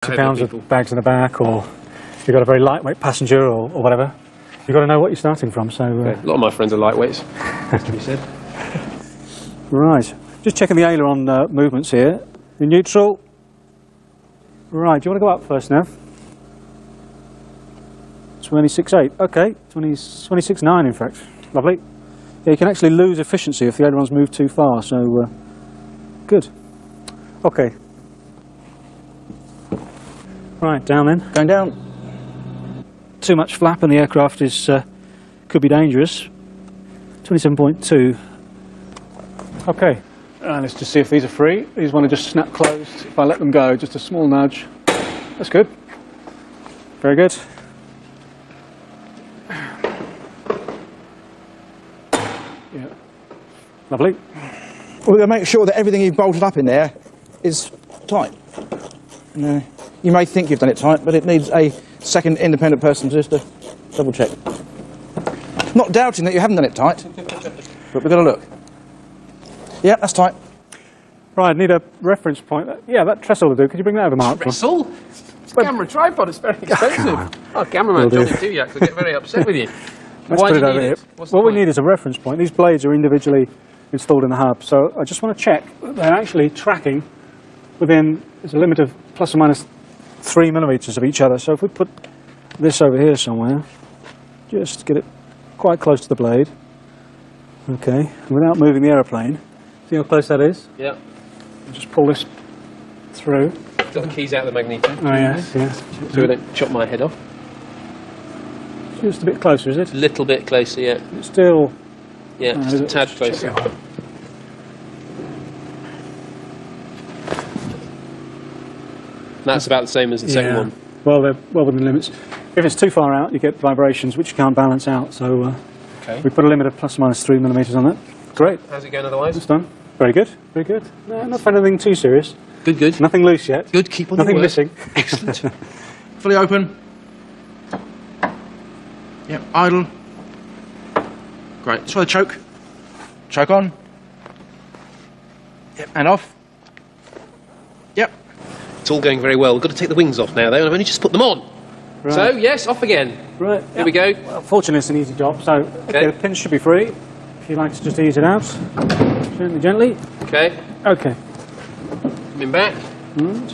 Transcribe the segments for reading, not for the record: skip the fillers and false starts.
pounds of bags in the back, or if you've got a very lightweight passenger or whatever, you've got to know what you're starting from. So okay. A lot of my friends are lightweights, has to be said. Right, just checking the aileron movements here. In neutral. Right, do you want to go up first now? 26.8, okay, 26.9 in fact, lovely. Yeah, you can actually lose efficiency if the ailerons move too far, so good. Okay. Right, down then. Going down. Too much flap and the aircraft is could be dangerous. 27.2. Okay, let's just see if these are free. These want to just snap closed. If I let them go, just a small nudge. That's good. Very good. Yeah. Lovely. We're going to make sure that everything you've bolted up in there is tight. You may think you've done it tight, but it needs a second independent person just to double check. Not doubting that you haven't done it tight, but we've got to look. Yeah, that's tight. Right, I need a reference point. Yeah, that trestle will do. Could you bring that over, Mark? Trestle? It's a camera tripod, it's very expensive. Oh, cameraman Johnny Duyak will get very upset with you. Let's Why put do it you over need here. it? What we need is a reference point. These blades are individually installed in the hub, so I just want to check that they're actually tracking within, there's a limit of plus or minus 3 millimetres of each other. So if we put this over here somewhere, just get it quite close to the blade, okay, without moving the aeroplane. See how close that is? Yeah. And just pull this through. Got the keys out of the magneto. Oh yes, yes. So we don't chop my head off. Just a bit closer, is it? A little bit closer, yeah. It's still... Yeah, just a tad closer. That's about the same as the second one. Well, they're well within limits. If it's too far out, you get vibrations which you can't balance out. So okay. We put a limit of plus or minus 3 millimetres on that. Great. How's it going otherwise? It's done. Very good. Very good. No, not for anything too serious. Good, good. Nothing loose yet. Good, keep on Nothing your work. missing. Excellent. Fully open. Yep, idle. Great. Let's try the choke. Choke on. Yep, and off. Yep. It's all going very well. We've got to take the wings off now, though, and I've only just put them on. Right. So, yes, off again. Right. Here we go. Well, fortunately, it's an easy job. So, okay, the pins should be free. If you like to just ease it out. Gently, gently. Okay. Okay. Coming back. Right.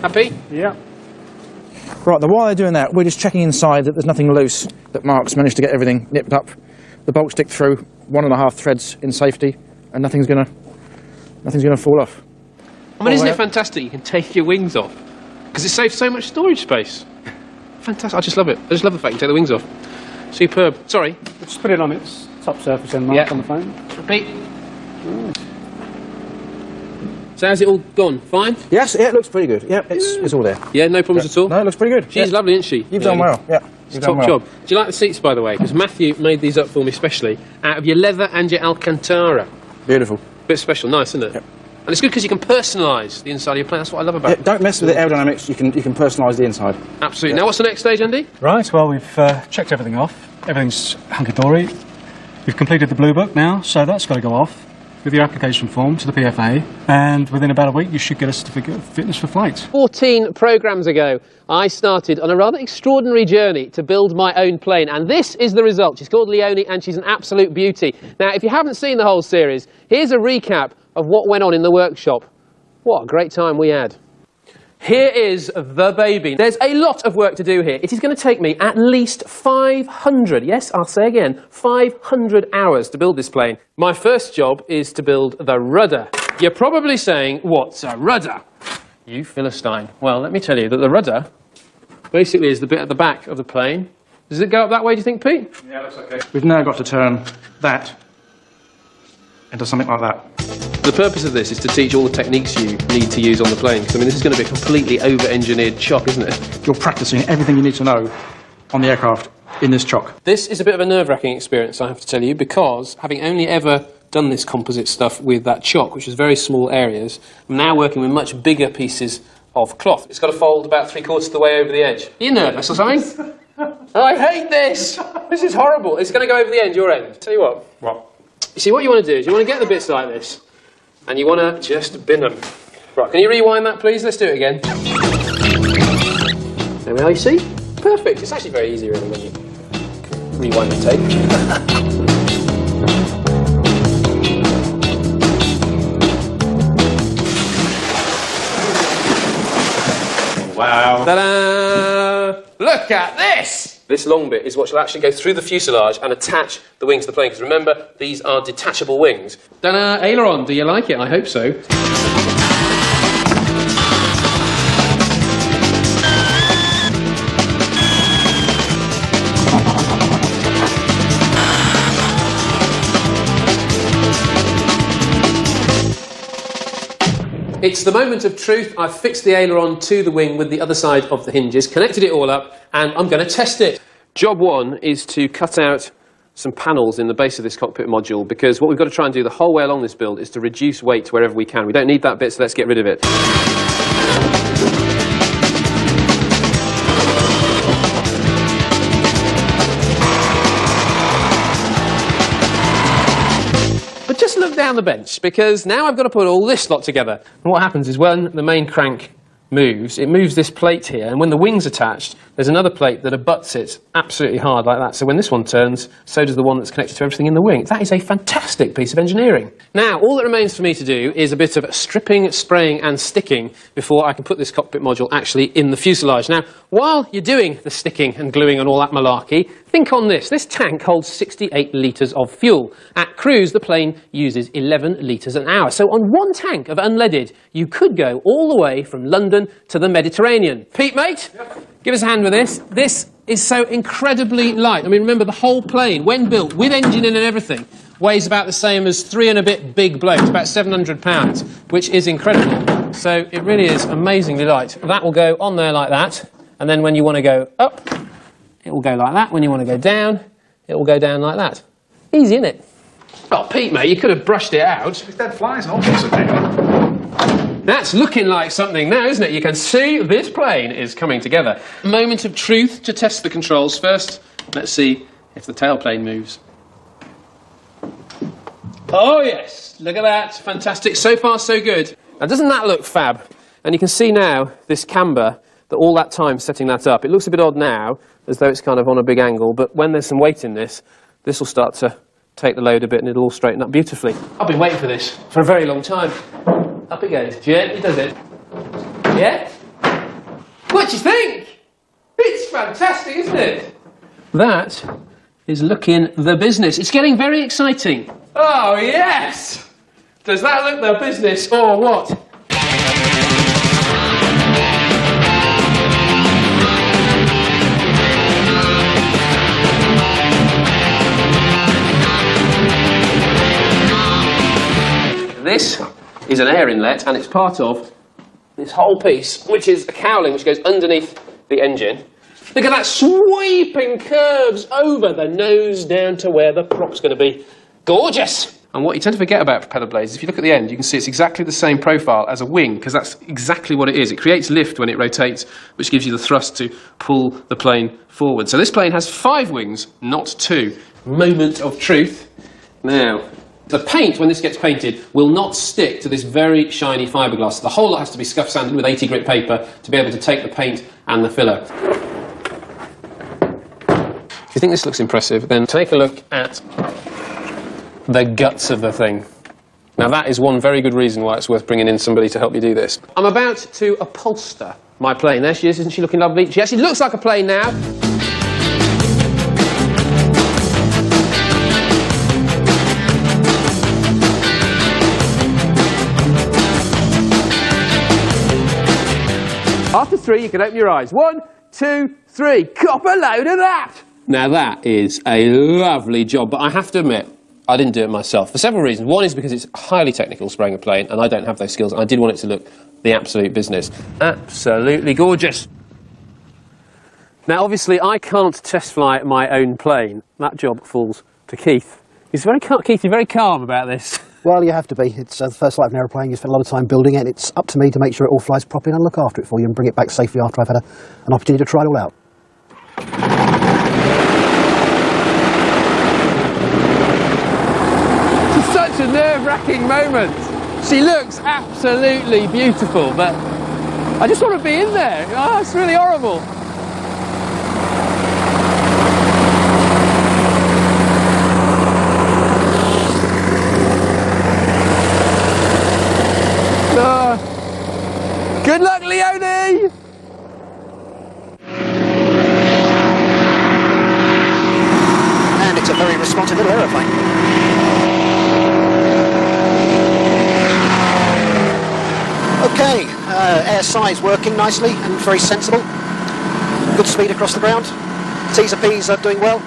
Happy? Yeah. Right, while they're doing that, we're just checking inside that there's nothing loose, that Mark's managed to get everything nipped up. The bolts stick through, 1.5 threads in safety, and nothing's gonna fall off. I mean, isn't it fantastic you can take your wings off? Because it saves so much storage space. Fantastic. I just love it. I just love the fact you can take the wings off. Superb. Sorry. Just put it on its top surface and Mark on the phone. Repeat. Right. So how's it all gone? Fine? Yes, yeah, it looks pretty good. Yeah, it's all there. Yeah, no problems at all? No, it looks pretty good. She's lovely, isn't she? You've done well, yeah. It's a top job. Do you like the seats, by the way? Because Matthew made these up for me specially out of your leather and your Alcantara. Beautiful. Bit special, nice, isn't it? Yep. And it's good because you can personalise the inside of your plane. That's what I love about it. Don't mess with the aerodynamics. You can personalise the inside. Absolutely. Now, what's the next stage, Andy? Right, well, we've checked everything off. Everything's hunky-dory. We've completed the Blue Book now, so that's got to go off with your application form to the PFA, and within about a week you should get a certificate of fitness for flight. 14 programmes ago, I started on a rather extraordinary journey to build my own plane, and this is the result. She's called Leonie, and she's an absolute beauty. Now, if you haven't seen the whole series, here's a recap of what went on in the workshop. What a great time we had. Here is the baby. There's a lot of work to do here. It is going to take me at least 500, yes, I'll say again, 500 hours to build this plane. My first job is to build the rudder. You're probably saying, what's a rudder? You Philistine. Well, let me tell you that the rudder basically is the bit at the back of the plane. Does it go up that way, do you think, Pete? Yeah, looks okay. We've now got to turn that into something like that. The purpose of this is to teach all the techniques you need to use on the plane, because I mean this is going to be a completely over-engineered chock, isn't it? You're practicing everything you need to know on the aircraft in this chock. This is a bit of a nerve-wracking experience, I have to tell you, because having only ever done this composite stuff with that chock, which is very small areas, I'm now working with much bigger pieces of cloth. It's got to fold about 3/4 of the way over the edge. Are you nervous or something? I hate this! This is horrible. It's going to go over the end, your end. Tell you what. What? You see, what you want to do is you want to get the bits like this, and you want to just bin them. Right, can you rewind that, please? Let's do it again. we are, you see? Perfect. It's actually very easy really when you rewind the tape. Wow. Ta-da! Look at this! This long bit is what shall actually go through the fuselage and attach the wing to the plane, because remember, these are detachable wings. Ta-da! Aileron, do you like it? I hope so. It's the moment of truth. I've fixed the aileron to the wing with the other side of the hinges, connected it all up, and I'm going to test it. Job one is to cut out some panels in the base of this cockpit module, because what we've got to try and do the whole way along this build is to reduce weight wherever we can. We don't need that bit, so let's get rid of it. Just look down the bench, because now I've got to put all this lot together. And what happens is when the main crank moves, it moves this plate here, and when the wing's attached, there's another plate that abuts it absolutely hard like that. So when this one turns, so does the one that's connected to everything in the wing. That is a fantastic piece of engineering. Now, all that remains for me to do is a bit of stripping, spraying and sticking before I can put this cockpit module actually in the fuselage. Now, while you're doing the sticking and gluing and all that malarkey, think on this. This tank holds 68 litres of fuel. At cruise, the plane uses 11 litres an hour. So on one tank of unleaded, you could go all the way from London to the Mediterranean. Pete, mate, give us a hand with this. This is so incredibly light. I mean, remember, the whole plane, when built, with engine in and everything, weighs about the same as 3 and a bit big blokes, about 700 pounds, which is incredible. So it really is amazingly light. That will go on there like that, and then when you want to go up, it will go like that. When you want to go down, it will go down like that. Easy, isn't it? Oh, Pete, mate, you could have brushed it out. It's dead flies and all sorts of things. That's looking like something now, isn't it? You can see this plane is coming together. Moment of truth to test the controls first. Let's see if the tailplane moves. Oh, yes. Look at that. Fantastic. So far, so good. Now, doesn't that look fab? And you can see now this camber, that all that time setting that up. It looks a bit odd now, as though it's kind of on a big angle, but when there's some weight in this, this will start to take the load a bit and it'll all straighten up beautifully. I've been waiting for this for a very long time. Up it goes. Gently does it. Yeah? What do you think? It's fantastic, isn't it? That is looking the business. It's getting very exciting. Oh, yes! Does that look the business or what? This is an air inlet, and it's part of this whole piece, which is a cowling which goes underneath the engine. Look at that, sweeping curves over the nose down to where the prop's going to be. Gorgeous! And what you tend to forget about propeller blades, if you look at the end, you can see it's exactly the same profile as a wing, because that's exactly what it is. It creates lift when it rotates, which gives you the thrust to pull the plane forward. So this plane has 5 wings, not 2. Moment of truth. Now, the paint, when this gets painted, will not stick to this very shiny fiberglass. The whole lot has to be scuff sanded with 80 grit paper to be able to take the paint and the filler. If you think this looks impressive, then take a look at the guts of the thing. Now that is one very good reason why it's worth bringing in somebody to help you do this. I'm about to upholster my plane. There she is, isn't she looking lovely? She actually looks like a plane now. After 3, you can open your eyes. 1, 2, 3. Cop a load of that! Now that is a lovely job, but I have to admit, I didn't do it myself for several reasons. One is because it's highly technical spraying a plane, and I don't have those skills, and I did want it to look the absolute business. Absolutely gorgeous. Now, obviously, I can't test fly my own plane. That job falls to Keith. Keith, you're very calm about this. Well, you have to be. It's the first flight of an aeroplane. You spend a lot of time building it. It's up to me to make sure it all flies properly and look after it for you and bring it back safely after I've had an opportunity to try it all out. It's such a nerve-wracking moment. She looks absolutely beautiful, but I just want to be in there. Oh, it's really horrible. little aeroplane. Okay, air size working nicely and very sensible. Good speed across the ground. T's and P's are doing well.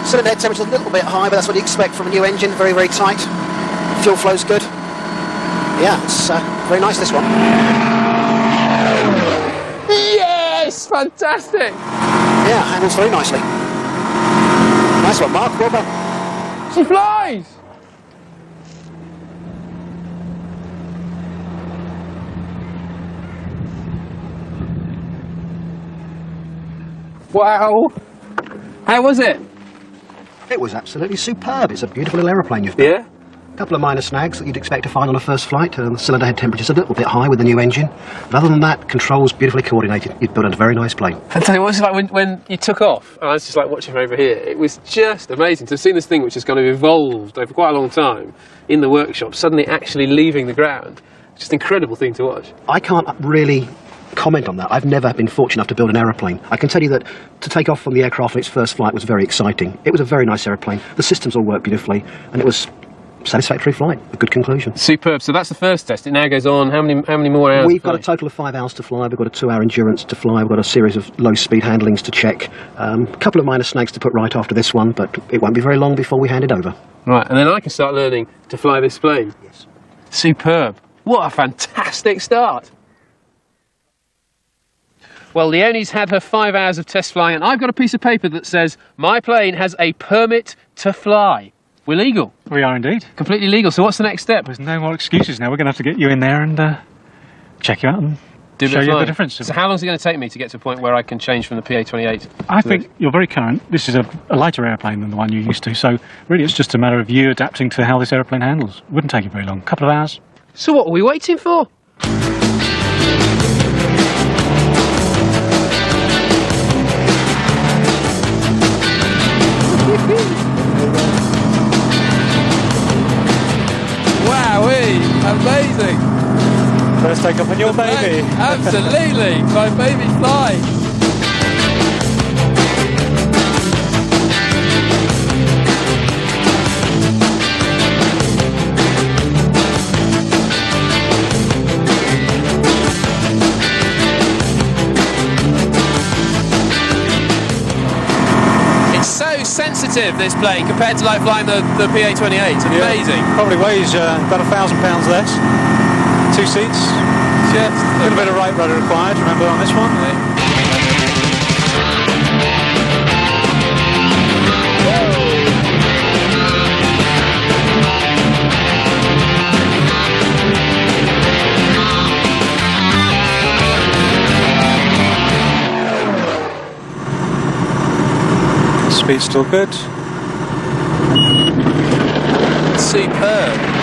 Cylinder head temperature a little bit high, but that's what you expect from a new engine. Very, very tight. Fuel flow's good. Yeah, it's very nice, this one. Yes! Fantastic! Yeah, handles very nicely. Nice one, Mark. Well done. She flies! Wow! How was it? It was absolutely superb. It's a beautiful little aeroplane you've built. Yeah? A couple of minor snags that you'd expect to find on a first flight. The cylinder head temperature's a little bit high with the new engine. But other than that, controls beautifully coordinated. You've built a very nice plane. I'll tell you what it was like when you took off. I was just like watching from over here. It was just amazing to have seen this thing which has kind of evolved over quite a long time in the workshop, suddenly actually leaving the ground. Just an incredible thing to watch. I can't really comment on that. I've never been fortunate enough to build an aeroplane. I can tell you that to take off from the aircraft on its first flight was very exciting. It was a very nice aeroplane. The systems all worked beautifully, and it was satisfactory flight, a good conclusion. Superb. So that's the first test. It now goes on. How many more hours? We've got a total of 5 hours to fly. We've got a 2-hour endurance to fly. We've got a series of low-speed handlings to check. A couple of minor snags to put right after this one, but it won't be very long before we hand it over. Right, and then I can start learning to fly this plane. Yes. Superb. What a fantastic start. Well, Leonie's had her 5 hours of test flying, and I've got a piece of paper that says my plane has a permit to fly. We're legal. We are indeed. Completely legal. So what's the next step? There's no more excuses now. We're going to have to get you in there and check you out and Do show the you the flying. difference. So how long is it going to take me to get to a point where I can change from the PA-28? I think you're very current. This is a lighter airplane than the one you're used to, so really it's just a matter of you adapting to how this airplane handles. It wouldn't take you very long. A couple of hours. So what are we waiting for? Wowee! Amazing! First take off on your baby. Absolutely! My baby flies! Sensitive, this plane, compared to like flying the PA-28. It's amazing. Probably weighs about 1,000 pounds less. 2 seats. Just A little bit of right rudder required, remember, on this one. Speed's still good. Superb.